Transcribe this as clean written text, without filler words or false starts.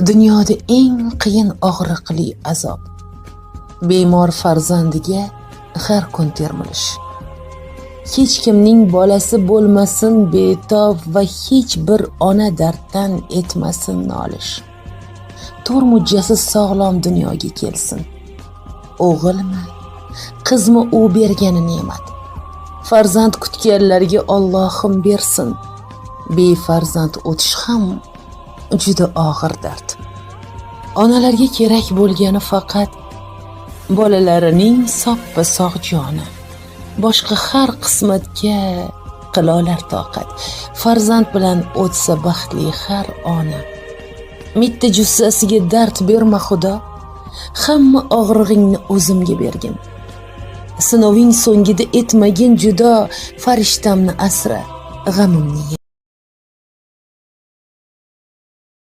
Dunyoda eng qiyin og'riqli azob. Bemor farzandiga har kun termilish. Hech kimning bolasi bo'lmasin betob va hech bir ona darddan etmasin nolish. To'r mujjasiz sog'lom dunyoga kelsin. O'g'ilmi, qizmi u bergani ne'mat. Farzand kutganlarga Allohim bersin. Befarzand o'tish ham juda og'ir dard. Onalarga kerak bo'lgani faqat bolalarining soppa-sog' joni. Boshqa har qismatga qilolar toqat. Farzand bilan o'tsa baxtli har ona. Mitta jussasiga dard berma Xudo. Hamma og'rig'ingni o'zimga bergin. Sinoving so'ngida etmagin judo, farishtamni asra, g'amimni